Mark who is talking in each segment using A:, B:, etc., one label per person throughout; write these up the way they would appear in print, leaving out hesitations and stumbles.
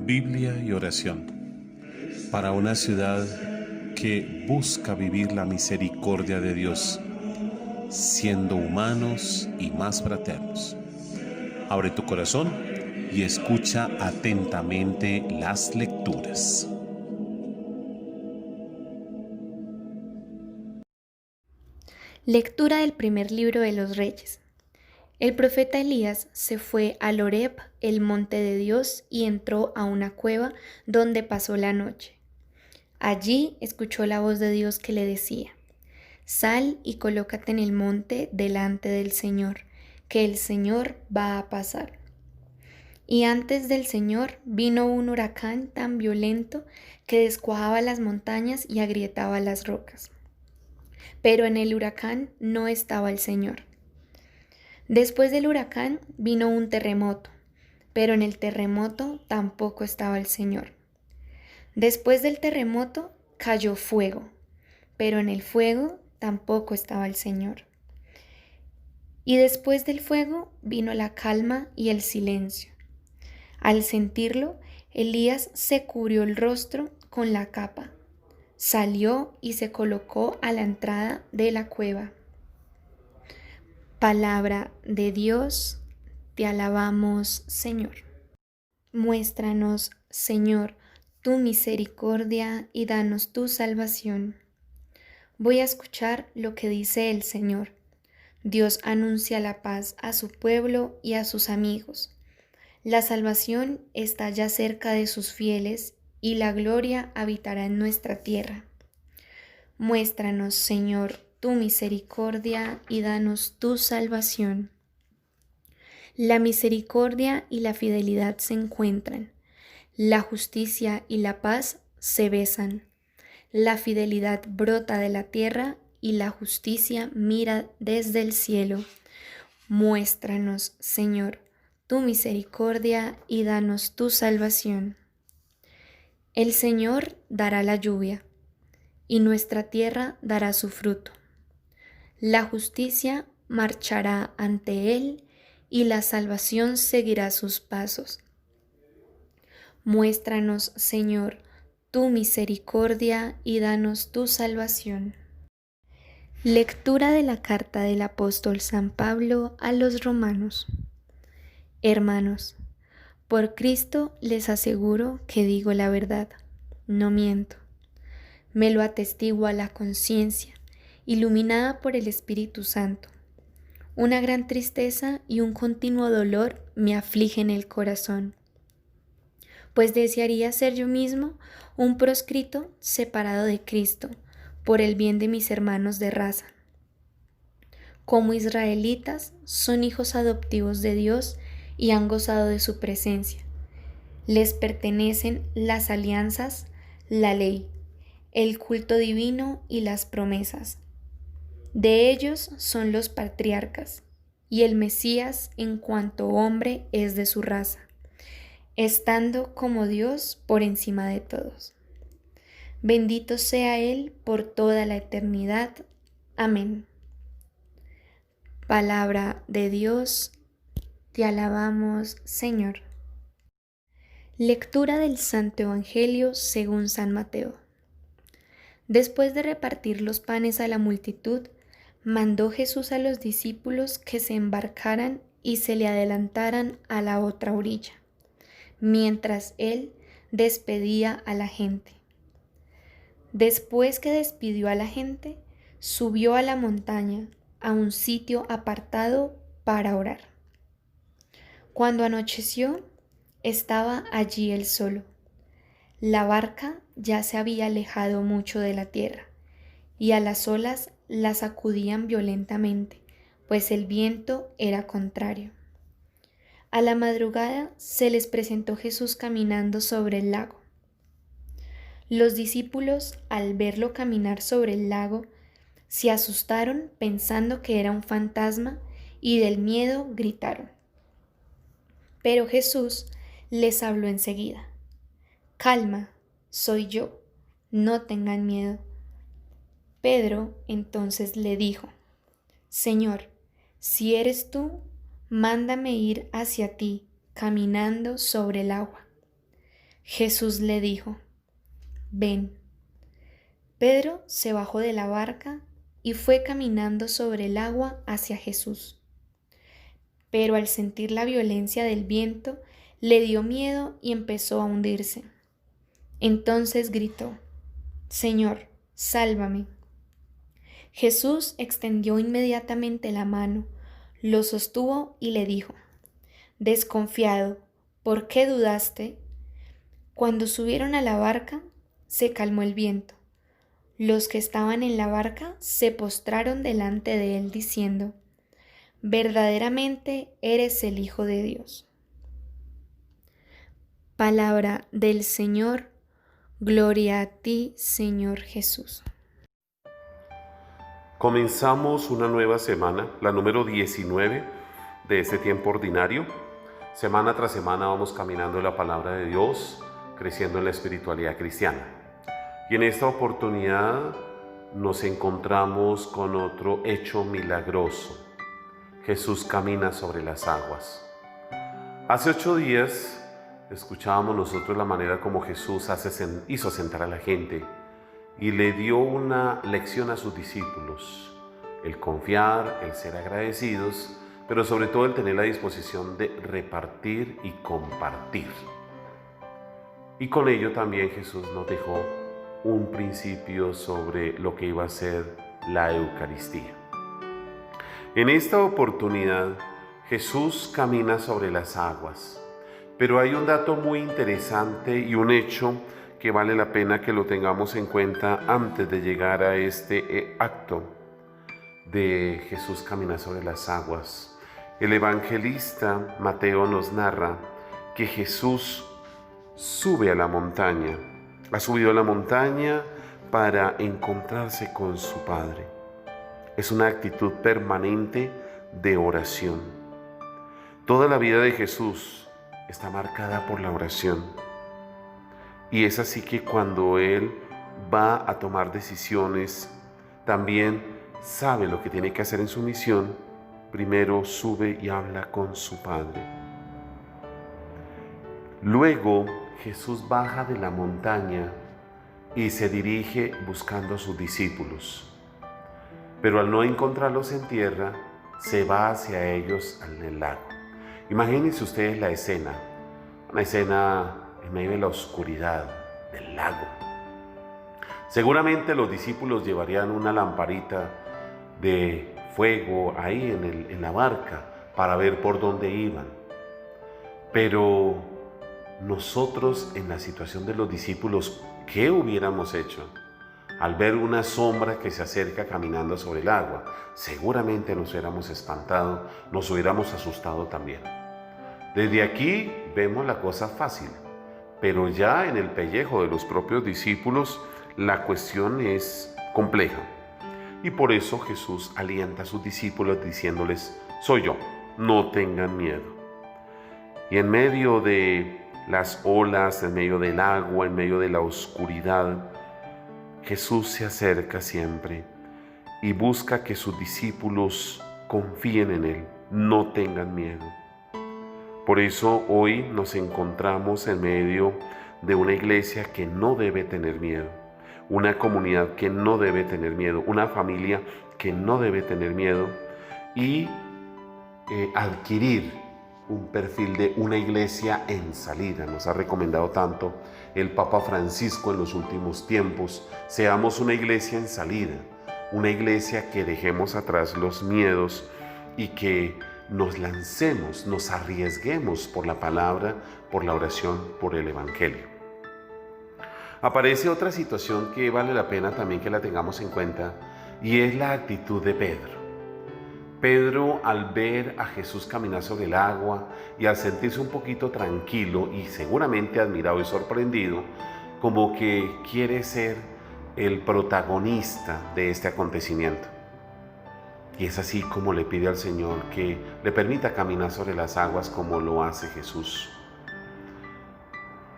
A: Biblia y oración para una ciudad que busca vivir la misericordia de Dios, siendo humanos y más fraternos. Abre tu corazón y escucha atentamente las lecturas.
B: Lectura del primer libro de los Reyes. El profeta Elías se fue al Horeb, el monte de Dios, y entró a una cueva donde pasó la noche. Allí escuchó la voz de Dios que le decía: Sal y colócate en el monte delante del Señor, que el Señor va a pasar. Y antes del Señor vino un huracán tan violento que descuajaba las montañas y agrietaba las rocas. Pero en el huracán no estaba el Señor. Después del huracán vino un terremoto, pero en el terremoto tampoco estaba el Señor. Después del terremoto cayó fuego, pero en el fuego tampoco estaba el Señor. Y después del fuego vino la calma y el silencio. Al sentirlo, Elías se cubrió el rostro con la capa, salió y se colocó a la entrada de la cueva. Palabra de Dios, te alabamos, Señor. Muéstranos, Señor, tu misericordia y danos tu salvación. Voy a escuchar lo que dice el Señor. Dios anuncia la paz a su pueblo y a sus amigos. La salvación está ya cerca de sus fieles y la gloria habitará en nuestra tierra. Muéstranos, Señor, tu misericordia y danos tu salvación. La misericordia y la fidelidad se encuentran. La justicia y la paz se besan. La fidelidad brota de la tierra y la justicia mira desde el cielo. Muéstranos, Señor, tu misericordia y danos tu salvación. El Señor dará la lluvia, y nuestra tierra dará su fruto. La justicia marchará ante él, y la salvación seguirá sus pasos. Muéstranos, Señor, tu misericordia y danos tu salvación. Lectura de la carta del apóstol San Pablo a los romanos. Hermanos, por Cristo les aseguro que digo la verdad, no miento. Me lo atestigua la conciencia, iluminada por el Espíritu Santo. Una gran tristeza y un continuo dolor me afligen el corazón, pues desearía ser yo mismo un proscrito separado de Cristo, por el bien de mis hermanos de raza. Como israelitas, son hijos adoptivos de Dios y han gozado de su presencia. Les pertenecen las alianzas, la ley, el culto divino y las promesas. De ellos son los patriarcas, y el Mesías en cuanto hombre es de su raza, estando como Dios por encima de todos. Bendito sea Él por toda la eternidad. Amén. Palabra de Dios, te alabamos, Señor. Lectura del Santo Evangelio según San Mateo. Después de repartir los panes a la multitud, mandó Jesús a los discípulos que se embarcaran y se le adelantaran a la otra orilla, mientras él despedía a la gente. Después que despidió a la gente, subió a la montaña, a un sitio apartado para orar. Cuando anocheció, estaba allí él solo. La barca ya se había alejado mucho de la tierra, y a las olas la sacudían violentamente, pues el viento era contrario. A la madrugada se les presentó Jesús caminando sobre el lago. Los discípulos, al verlo caminar sobre el lago, se asustaron pensando que era un fantasma y del miedo gritaron. Pero Jesús les habló enseguida. Calma, soy yo, no tengan miedo. Pedro entonces le dijo, Señor, si eres tú, mándame ir hacia ti, caminando sobre el agua. Jesús le dijo: «Ven». Pedro se bajó de la barca y fue caminando sobre el agua hacia Jesús. Pero al sentir la violencia del viento, le dio miedo y empezó a hundirse. Entonces gritó: «Señor, sálvame». Jesús extendió inmediatamente la mano, lo sostuvo y le dijo: «Desconfiado, ¿por qué dudaste?». Cuando subieron a la barca, se calmó el viento. Los que estaban en la barca se postraron delante de él diciendo: «Verdaderamente eres el Hijo de Dios». Palabra del Señor. Gloria a ti, Señor Jesús.
A: Comenzamos una nueva semana, la número 19 de este tiempo ordinario. Semana tras semana vamos caminando en la palabra de Dios, creciendo en la espiritualidad cristiana. Y en esta oportunidad nos encontramos con otro hecho milagroso. Jesús camina sobre las aguas. Hace 8 días escuchábamos nosotros la manera como Jesús hizo sentar a la gente y le dio una lección a sus discípulos: el confiar, el ser agradecidos, pero sobre todo el tener la disposición de repartir y compartir. Y con ello también Jesús nos dejó un principio sobre lo que iba a ser la Eucaristía. En esta oportunidad, Jesús camina sobre las aguas, pero hay un dato muy interesante y un hecho que vale la pena que lo tengamos en cuenta antes de llegar a este acto de Jesús caminar sobre las aguas. El evangelista Mateo nos narra que Jesús sube a la montaña. Ha subido a la montaña para encontrarse con su Padre. Es una actitud permanente de oración. Toda la vida de Jesús está marcada por la oración. Y es así que cuando Él va a tomar decisiones, también sabe lo que tiene que hacer en su misión. Primero sube y habla con su Padre. Luego Jesús baja de la montaña y se dirige buscando a sus discípulos. Pero al no encontrarlos en tierra, se va hacia ellos en el lago. Imagínense ustedes la escena, una escena en medio de la oscuridad del lago. Seguramente los discípulos llevarían una lamparita de fuego ahí en la barca para ver por dónde iban. Pero nosotros, en la situación de los discípulos, ¿qué hubiéramos hecho? Al ver una sombra que se acerca caminando sobre el agua, seguramente nos hubiéramos espantado, nos hubiéramos asustado también. Desde aquí vemos la cosa fácil, pero ya en el pellejo de los propios discípulos la cuestión es compleja. Y por eso Jesús alienta a sus discípulos diciéndoles: «Soy yo, no tengan miedo». Y en medio de las olas, en medio del agua, en medio de la oscuridad, Jesús se acerca siempre y busca que sus discípulos confíen en Él, no tengan miedo. Por eso hoy nos encontramos en medio de una iglesia que no debe tener miedo, una comunidad que no debe tener miedo, una familia que no debe tener miedo y adquirir un perfil de una iglesia en salida. Nos ha recomendado tanto el Papa Francisco en los últimos tiempos: seamos una iglesia en salida, una iglesia que dejemos atrás los miedos y que nos lancemos, nos arriesguemos por la palabra, por la oración, por el Evangelio. Aparece otra situación que vale la pena también que la tengamos en cuenta, y es la actitud de Pedro. Pedro, al ver a Jesús caminar sobre el agua y al sentirse un poquito tranquilo y seguramente admirado y sorprendido, como que quiere ser el protagonista de este acontecimiento. Y es así como le pide al Señor que le permita caminar sobre las aguas como lo hace Jesús.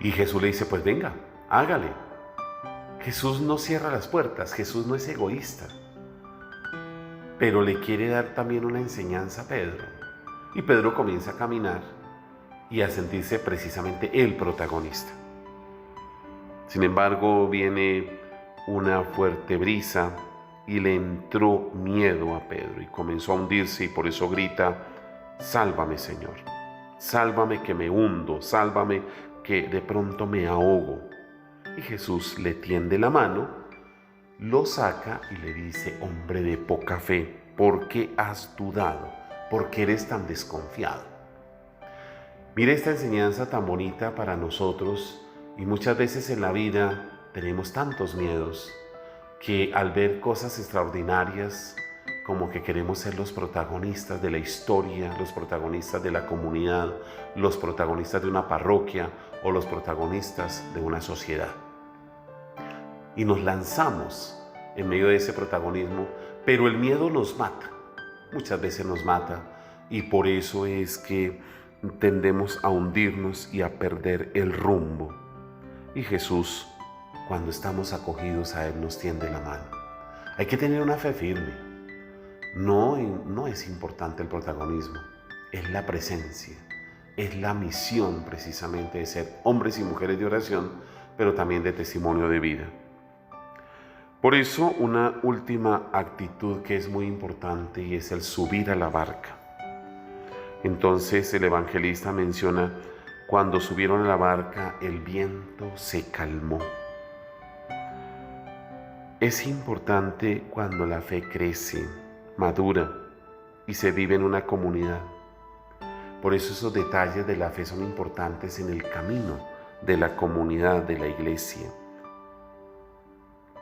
A: Y Jesús le dice: «Pues venga, hágale». Jesús no cierra las puertas, Jesús no es egoísta, pero le quiere dar también una enseñanza a Pedro. Y Pedro comienza a caminar y a sentirse precisamente el protagonista. Sin embargo, viene una fuerte brisa y le entró miedo a Pedro y comenzó a hundirse, y por eso grita: sálvame, Señor, sálvame que me hundo, sálvame que de pronto me ahogo. Y Jesús le tiende la mano, lo saca y le dice: hombre de poca fe, ¿por qué has dudado? ¿Por qué eres tan desconfiado? Mire esta enseñanza tan bonita para nosotros, y muchas veces en la vida tenemos tantos miedos que al ver cosas extraordinarias, como que queremos ser los protagonistas de la historia, los protagonistas de la comunidad, los protagonistas de una parroquia o los protagonistas de una sociedad. Y nos lanzamos en medio de ese protagonismo, pero el miedo nos mata, muchas veces nos mata, y por eso es que tendemos a hundirnos y a perder el rumbo. Y Jesús, cuando estamos acogidos a Él, nos tiende la mano. Hay que tener una fe firme. No es importante el protagonismo, es la presencia, es la misión precisamente de ser hombres y mujeres de oración, pero también de testimonio de vida. Por eso, una última actitud que es muy importante, y es el subir a la barca. Entonces el evangelista menciona: cuando subieron a la barca, el viento se calmó. Es importante cuando la fe crece, madura y se vive en una comunidad. Por eso esos detalles de la fe son importantes en el camino de la comunidad, de la iglesia.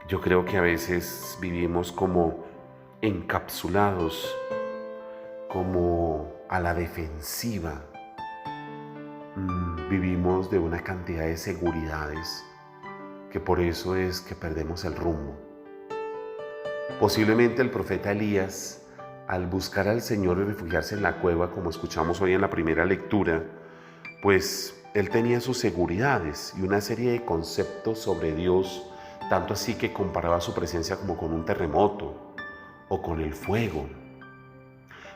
A: Yo creo que a veces vivimos como encapsulados, como a la defensiva. Vivimos de una cantidad de seguridades que por eso es que perdemos el rumbo. Posiblemente el profeta Elías, al buscar al Señor y refugiarse en la cueva, como escuchamos hoy en la primera lectura, pues él tenía sus seguridades y una serie de conceptos sobre Dios, tanto así que comparaba su presencia como con un terremoto o con el fuego.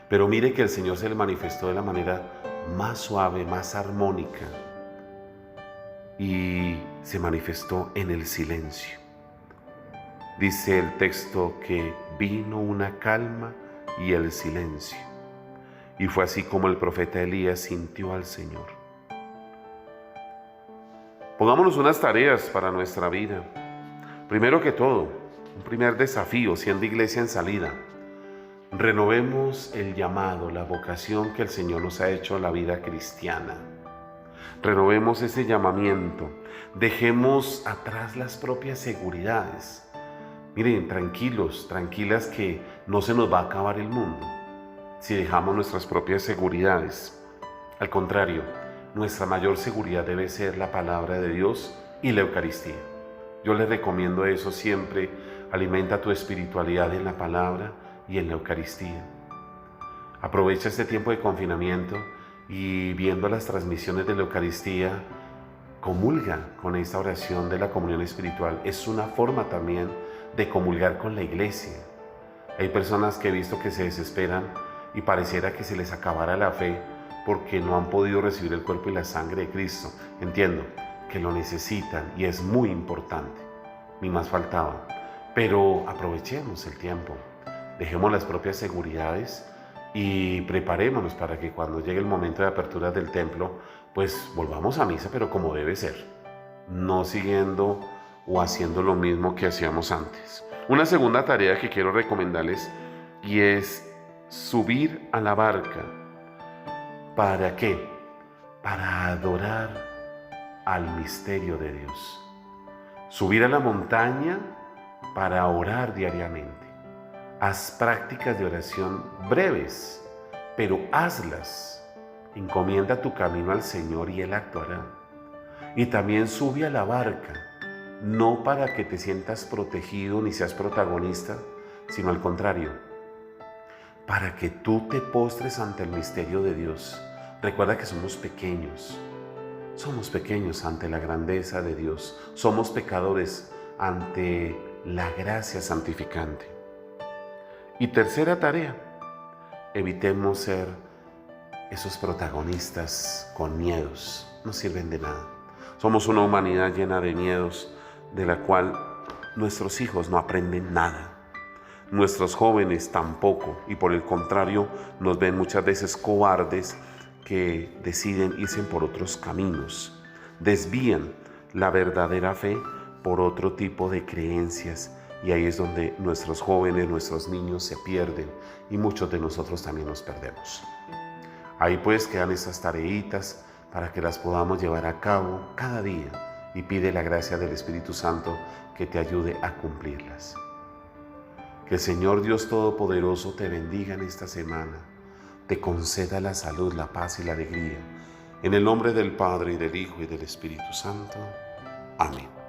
A: Pero mire que el Señor se le manifestó de la manera más suave, más armónica, y se manifestó en el silencio. Dice el texto que vino una calma y el silencio, y fue así como el profeta Elías sintió al Señor. Pongámonos unas tareas para nuestra vida. Primero que todo, un primer desafío, siendo iglesia en salida: renovemos el llamado, la vocación que el Señor nos ha hecho a la vida cristiana. Renovemos ese llamamiento. Dejemos atrás las propias seguridades. Miren, tranquilos, tranquilas, que no se nos va a acabar el mundo si dejamos nuestras propias seguridades. Al contrario, nuestra mayor seguridad debe ser la palabra de Dios y la Eucaristía. Yo les recomiendo eso siempre: alimenta tu espiritualidad en la palabra y en la Eucaristía. Aprovecha este tiempo de confinamiento y, viendo las transmisiones de la Eucaristía, comulga con esta oración de la comunión espiritual. Es una forma también de comulgar con la iglesia. Hay personas que he visto que se desesperan y pareciera que se les acabara la fe porque no han podido recibir el cuerpo y la sangre de Cristo. Entiendo que lo necesitan y es muy importante, ni más faltaba, pero aprovechemos el tiempo, dejemos las propias seguridades y preparémonos para que cuando llegue el momento de apertura del templo, pues volvamos a misa, pero como debe ser, no siguiendo o haciendo lo mismo que hacíamos antes. Una segunda tarea que quiero recomendarles, y es subir a la barca. ¿Para qué? Para adorar al misterio de Dios. Subir a la montaña para orar diariamente. Haz prácticas de oración breves, pero hazlas. Encomienda tu camino al Señor y Él actuará. Y también sube a la barca, no para que te sientas protegido ni seas protagonista, sino al contrario, para que tú te postres ante el misterio de Dios. Recuerda que somos pequeños ante la grandeza de Dios, somos pecadores ante la gracia santificante. Y tercera tarea, evitemos ser esos protagonistas con miedos, no sirven de nada. Somos una humanidad llena de miedos, de la cual nuestros hijos no aprenden nada. Nuestros jóvenes tampoco, y por el contrario nos ven muchas veces cobardes que deciden irse por otros caminos, desvían la verdadera fe por otro tipo de creencias, y ahí es donde nuestros jóvenes, nuestros niños se pierden y muchos de nosotros también nos perdemos. Ahí pues quedan estas tareitas para que las podamos llevar a cabo cada día, y pide la gracia del Espíritu Santo que te ayude a cumplirlas. Que el Señor Dios Todopoderoso te bendiga en esta semana, te conceda la salud, la paz y la alegría. En el nombre del Padre, y del Hijo, y del Espíritu Santo. Amén.